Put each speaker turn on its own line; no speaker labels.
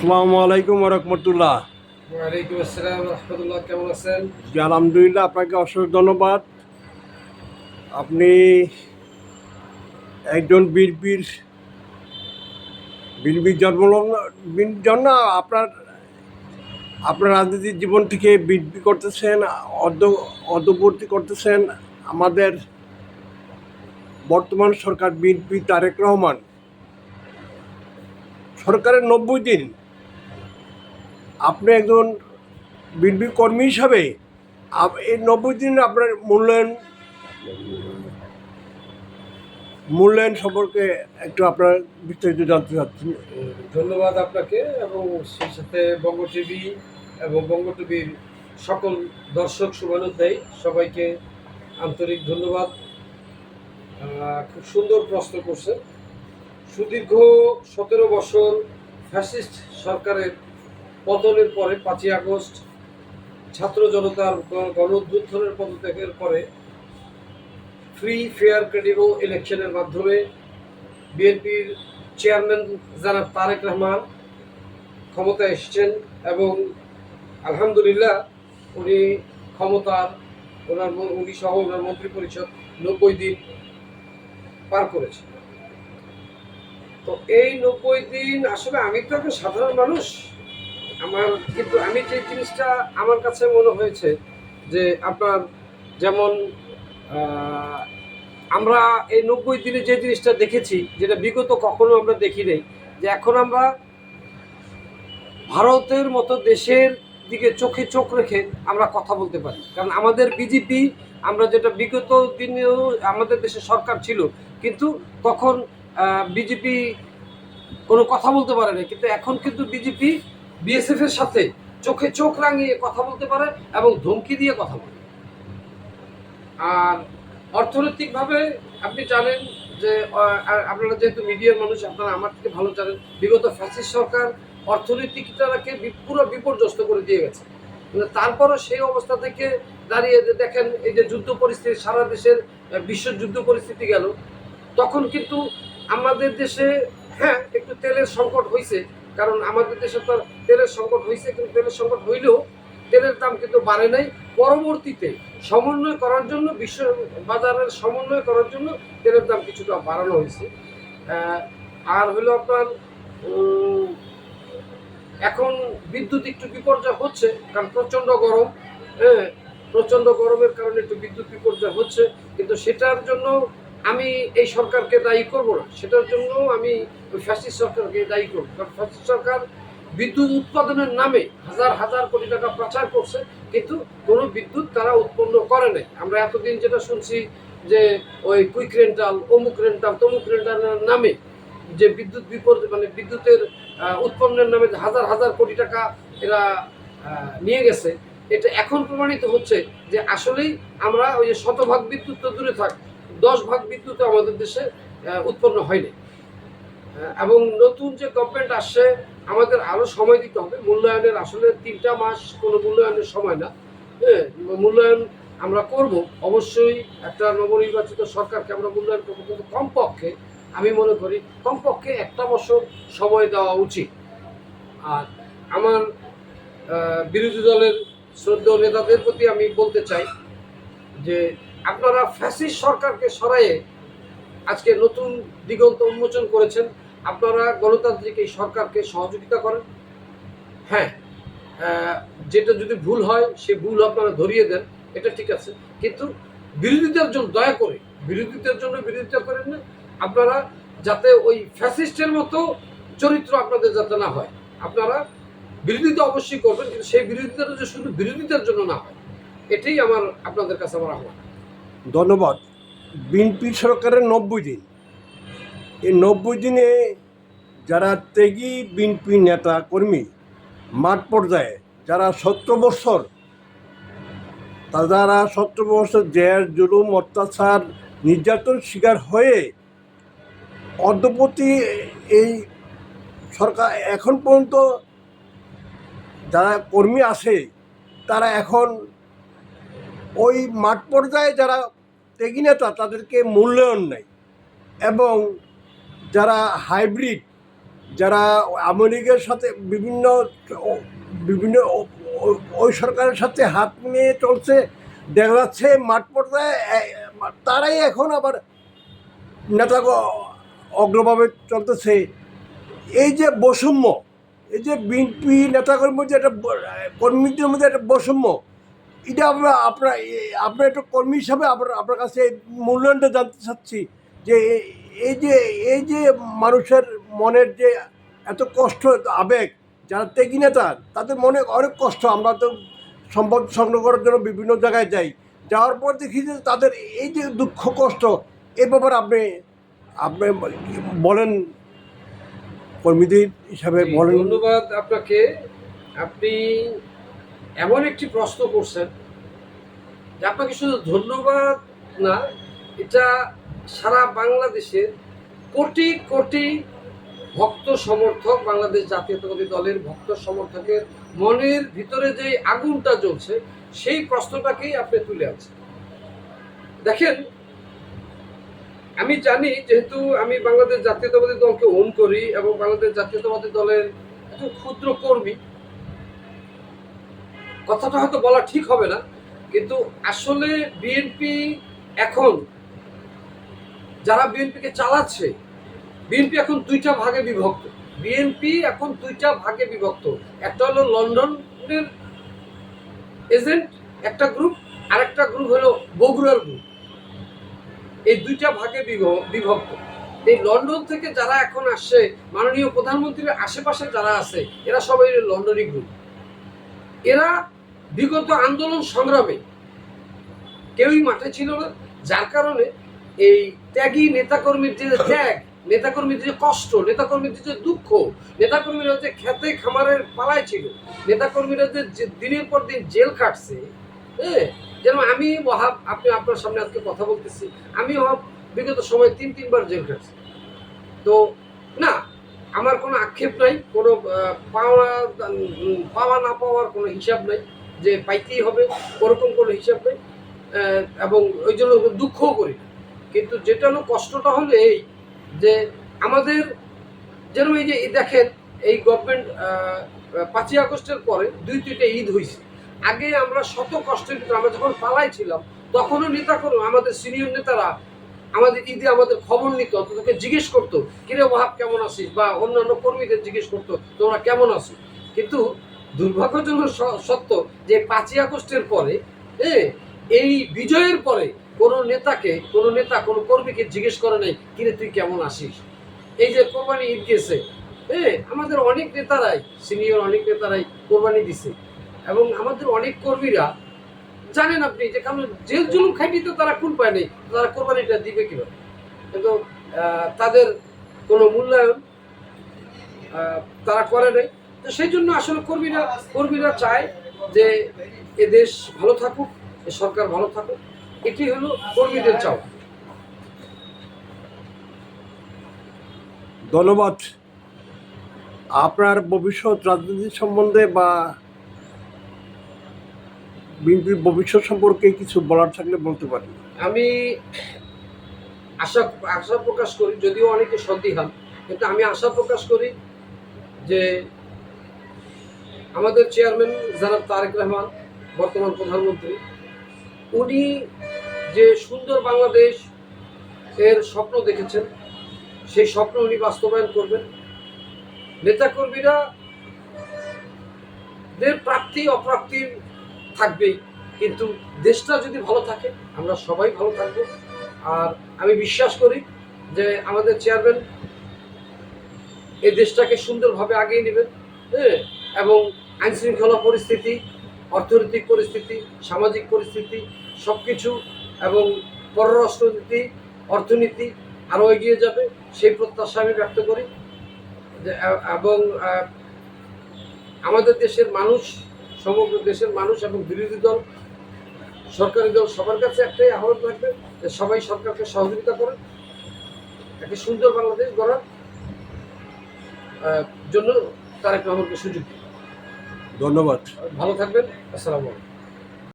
আসসালামু আলাইকুম রহমতুল্লাহ।
ওয়ালাইকুম আসসালাম রহমতুল্লাহ, কেমন আছেন?
জি আলহামদুলিল্লাহ, আপনাকে অসংখ্য ধন্যবাদ। আপনি একজন বিএনপির বিএনপির জন্ম আপনার আপনার রাজনৈতিক জীবন থেকে বিএনপি করতেছেন, অর্ধ অর্ধবর্তী করতেছেন আমাদের বর্তমান সরকার বিএনপি তারেক রহমান সরকারের 90 দিন। আপনি একজন বিএনপি কর্মী হিসাবে এই 90 দিন আপনার মূল্যায়ন সম্পর্কে একটু আপনার বিস্তারিত জানতে চাচ্ছি।
ধন্যবাদ আপনাকে এবং সেই সাথে বঙ্গ টিভি এবং বঙ্গ টিভির সকল দর্শক শুভানুধ্যায়ী সবাইকে আন্তরিক ধন্যবাদ। খুব সুন্দর প্রশ্ন করছেন। সুদীর্ঘ 17 বছর ফ্যাসিস্ট সরকারের পতনের পরে 5ই আগস্ট ছাত্র জনতার গণ অভ্যুত্থানের পদত্যাগের পরে ফ্রি ফেয়ার ক্রেডিবল ইলেকশনের মাধ্যমে বিএনপির চেয়ারম্যান জনাব তারেক রহমান ক্ষমতায় এসেছেন এবং আলহামদুলিল্লাহ উনি ক্ষমতার উনি সহ ওনার মন্ত্রী পরিষদ 90 দিন পার করেছেন। তো এই 90 দিন আসলে আমি তো একটা সাধারণ মানুষ, কিন্তু আমি যে জিনিসটা আমার কাছে মনে হয়েছে যে আপনার যেমন আমরা এই 90 দিনে যে জিনিসটা দেখেছি, যেটা বিগত কখনো আমরা দেখি নাই, যে এখন আমরা ভারতের মতো দেশের দিকে চোখে চোখ রেখে আমরা কথা বলতে পারি। কারণ আমাদের বিজেপি, আমরা যেটা বিগত দিনেও আমাদের দেশে সরকার ছিল, কিন্তু তখন বিজেপি কোনো কথা বলতে পারে না, কিন্তু এখন কিন্তু বিজেপি বিএসএফ এর সাথে চোখে চোখ রাঙিয়ে কথা বলতে পারে এবং ধমকি দিয়ে কথা বলে। আর অর্থনৈতিকভাবে আপনি জানেন যে আপনারা যেহেতু মিডিয়ার মানুষ, আপনারা আমার থেকে ভালো জানেন, বিগত ফ্যাসিস্ট সরকার অর্থনীতিটাকে পুরো বিপর্যস্ত করে দিয়ে গেছে। কিন্তু তারপরও সেই অবস্থা থেকে দাঁড়িয়ে যে দেখেন এই যে যুদ্ধ পরিস্থিতি, সারা দেশের বিশ্ব যুদ্ধ পরিস্থিতি গেল, তখন কিন্তু আমাদের দেশে হ্যাঁ একটু তেলের সংকট হয়েছে। কারণ আমাদের দেশে তো তেলের সংকট হয়েছে, কিন্তু তেলের সংকট হইলেও তেলের দাম কিন্তু বাড়ে নাই। পরবর্তীতে সমন্বয় করার জন্য, বিশ্ব বাজারের সমন্বয় করার জন্য তেলের দাম কিছুটা বাড়ানো হয়েছে। আর হলো আপনার এখন বিদ্যুৎ একটু বিপর্যয় হচ্ছে, কারণ প্রচণ্ড গরম। হ্যাঁ, প্রচণ্ড গরমের কারণে একটু বিদ্যুৎ বিপর্যয় হচ্ছে, কিন্তু সেটার জন্য আমি এই সরকারকে দায়ী করব না, সেটার জন্য আমি ওই ফ্যাসিস্ট সরকারকে দায়ী করব। কারণ ফ্যাসিস্ট সরকার বিদ্যুৎ উৎপাদনের নামে হাজার হাজার কোটি টাকা পাচার করছে, কিন্তু কোনো বিদ্যুৎ তারা উৎপন্ন করে নাই। আমরা এতদিন যেটা শুনছি যে ওই কুইক রেন্টাল, অমুক রেন্টাল, তমুক রেন্টালের নামে যে বিদ্যুৎ মানে বিদ্যুতের উৎপন্নের নামে হাজার হাজার কোটি টাকা এরা নিয়ে গেছে, এটা এখন প্রমাণিত হচ্ছে যে আসলেই আমরা ওই যে 100 ভাগ বিদ্যুৎ তো দূরে থাক, 10 ভাগ বিদ্যুৎ আমাদের দেশে উৎপন্ন হয়নি। এবং নতুন যে গভর্নমেন্ট আসছে, আমাদের আরও সময় দিতে হবে মূল্যায়নের। আসলে 3টা মাস কোনো মূল্যায়নের সময় না। হ্যাঁ, মূল্যায়ন আমরা করব অবশ্যই। একটা নবনির্বাচিত সরকারকে আমরা মূল্যায়ন করবো, কিন্তু কমপক্ষে আমি মনে করি কমপক্ষে 1টা বছর সময় দেওয়া উচিত। আর আমার বিরোধী দলের শ্রদ্ধেয় নেতাদের প্রতি আমি বলতে চাই যে আপনারা ফ্যাসিস্ট সরকারকে সরাইয়ে আজকে নতুন দিগন্ত উন্মোচন করেছেন। আপনারা গণতান্ত্রিক এই সরকারকে সহযোগিতা করেন। হ্যাঁ, যেটা যদি ভুল হয় সে ভুল আপনারা ধরিয়ে দেন, এটা ঠিক আছে, কিন্তু বিরোধিতার জন্য দয়া করে বিরোধিতার জন্য বিরোধিতা করেন না। আপনারা যাতে ওই ফ্যাসিস্টের মতো চরিত্র আপনাদের যাতে না হয়। আপনারা বিরোধিতা অবশ্যই করবেন, কিন্তু সেই বিরোধিতাটা যে শুধু বিরোধিতার জন্য না হয়, এটাই আমার আপনাদের কাছে আমার আহ্বান।
ধন্যবাদ। বিএনপি সরকারের 90 দিন, এই 90 দিনে যারা ত্যাগী বিএনপি নেতা কর্মী মাঠ পর্যায়ে, যারা 17 বছর, যারা 17 বছর জেল জুলুম অত্যাচার নির্যাতন শিকার হয়ে অদ্যপতি এই সরকার এখন পর্যন্ত যারা কর্মী আছে, তারা এখন ওই মাঠ পর্যায়ে যারা ত্যাগী নেতা তাদেরকে মূল্যায়ন নেই, এবং যারা হাইব্রিড যারা আওয়ামী লীগের সাথে বিভিন্ন বিভিন্ন ওই সরকারের সাথে হাত নিয়ে চলছে, দেখা যাচ্ছে মাঠ পর্যায়ে তারাই এখন আবার নেতা অগ্রভাবে চলতেছে। এই যে বৈষম্য, এই যে বিএনপি নেতাকর্মীর যে একটা কর্মীদের মধ্যে একটা বৈষম্য, এটা আপনার একটা কর্মী হিসাবে আপনার কাছে মূল্যায়নটা জানতে চাচ্ছি যে এই যে মানুষের মনের যে এত কষ্ট, এত আবেগ, যারা ত্যাগী নেতা তাদের মনে অনেক কষ্ট। আমরা তো সম্পদ সংগ্রহ করার জন্য বিভিন্ন জায়গায় যাই, যাওয়ার পর দেখি যে তাদের এই যে দুঃখ কষ্ট, এ ব্যাপারে আপনি আপনি বলেন, কর্মীদের হিসাবে বলেন।
ধন্যবাদ আপনাকে। আপনি এমন একটি প্রশ্ন করছেন যে আপনাকে শুধু ধন্যবাদ না, এটা সারা বাংলাদেশের কোটি কোটি ভক্ত সমর্থক, বাংলাদেশ জাতীয়তাবাদী দলের ভক্ত সমর্থকের মনের ভিতরে যে আগুনটা জ্বলছে সেই প্রশ্নটাকেই আপনি তুলে আনছেন। দেখেন, আমি জানি, যেহেতু আমি বাংলাদেশ জাতীয়তাবাদী দলকে ওন করি এবং বাংলাদেশ জাতীয়তাবাদী দলের একজন ক্ষুদ্র কর্মী, কথাটা হয়তো বলা ঠিক হবে না, কিন্তু আসলে বিএনপি এখন যারা বিএনপিকে চালাচ্ছে, বিএনপি এখন দুইটা ভাগে বিভক্ত। বিএনপি এখন দুইটা ভাগে বিভক্ত। একটা হলো লন্ডনের এজেন্ট একটা গ্রুপ, আর একটা গ্রুপ হলো বগুড়ার গ্রুপ। এই দুইটা ভাগে বিভক্ত। এই লন্ডন থেকে যারা এখন আসছে, মাননীয় প্রধানমন্ত্রীর আশেপাশে যারা আছে, এরা সবাই লন্ডনী গ্রুপ। এরা বিগত আন্দোলন সংগ্রামে কেউই মাঠে ছিল না, যার কারণে এই ত্যাগী নেতাকর্মীর যে ত্যাগ, নেতাকর্মীর যে কষ্ট, নেতাকর্মীর যে দুঃখ, নেতাকর্মীরা যে খেতে খামারের পালায় ছিল, নেতাকর্মীরা যে দিনের পর দিন জেল কাটছে, হ্যাঁ, যেন আমি ওয়াহাব, আপনি আপনার সামনে আজকে কথা বলতেছি, আমি ওয়াহাব বিগত সময় 3-3 বার জেল কাটছি। তো না, আমার কোনো আক্ষেপ নাই, কোনো পাওয়া না পাওয়ার কোনো হিসাব নাই, যে পাইতেই হবে ওরকম কোনো হিসাব নেই, এবং ওই জন্য দুঃখও করি। কিন্তু যেটা হলো কষ্টটা হলো এই যে আমাদের যেন এই যে দেখেন, এই গভর্নমেন্ট 5ই আগস্টের পরে 2-3টা ঈদ হয়েছে। আগে আমরা শত কষ্টের ভিতরে, আমরা যখন পালাই ছিলাম তখনও নেতা করো, আমাদের সিনিয়র নেতারা আমাদের ঈদে আমাদের খবর নিত, তোকে জিজ্ঞেস করতো কিরে ওয়াহাব কেমন আছিস, বা অন্যান্য কর্মীদের জিজ্ঞেস করতো তোমরা কেমন আছো। কিন্তু দুর্ভাগ্যজনক সত্য যে 5ই আগস্টের পরে, এই বিজয়ের পরে কোনো নেতা কোনো কর্মীকে জিজ্ঞেস করে নাই কিরে তুই কেমন আছিস। এই যে কোরবানি ঈদ গেছে, আমাদের অনেক নেতারাই, সিনিয়র অনেক নেতারাই কোরবানি দিছে, এবং আমাদের অনেক কর্মীরা জানেন আপনি যে কারণ জেল জুলুম খাইটি তো তারা কুল পায় নাই, তারা কোরবানিটা দিবে কিভাবে। কিন্তু তাদের কোনো মূল্যায়ন তারা করে নাই। তো সেই জন্য আসলে কর্মীরা চায় যে এ দেশ ভালো থাকুক, এ সরকার ভালো থাকুক, এটি হলো কর্মীদের চাওয়া।
ধন্যবাদ। আপনার ভবিষ্যৎ রাজনীতি সম্বন্ধে বা বিএনপির ভবিষ্যৎ সম্পর্কে কিছু বলার থাকলে বলতে পারেন।
আমি আশা প্রকাশ করি, যদিও অনেকে সন্দিহান, কিন্তু আমি আশা প্রকাশ করি যে আমাদের চেয়ারম্যান জনাব তারেক রহমান, বর্তমান প্রধানমন্ত্রী, উনি যে সুন্দর বাংলাদেশ এর স্বপ্ন দেখেছেন, সেই স্বপ্ন উনি বাস্তবায়ন করবেন। নেতাকর্মীরা দের প্রাপ্তি অপ্রাপ্তি থাকবেই, কিন্তু দেশটা যদি ভালো থাকে আমরা সবাই ভালো থাকবো। আর আমি বিশ্বাস করি যে আমাদের চেয়ারম্যান এই দেশটাকে সুন্দরভাবে আগিয়ে নেবেন, এবং আইনশৃঙ্খলা পরিস্থিতি, অর্থনৈতিক পরিস্থিতি, সামাজিক পরিস্থিতি সব কিছু, এবং পররাষ্ট্রনীতি, অর্থনীতি আরও এগিয়ে যাবে, সেই প্রত্যাশা আমি ব্যক্ত করি। এবং আমাদের দেশের মানুষ, সমগ্র দেশের মানুষ এবং বিরোধী দল, সরকারি দল, সবার কাছে একটাই আহ্বান থাকবে যে সবাই সরকারকে সহযোগিতা করেন একটি সুন্দর বাংলাদেশ গড়ার জন্য তারেক রহমানকে সুযোগ দিন।
ধন্যবাদ।
ভালো থাকবেন। আসসালামু আলাইকুম।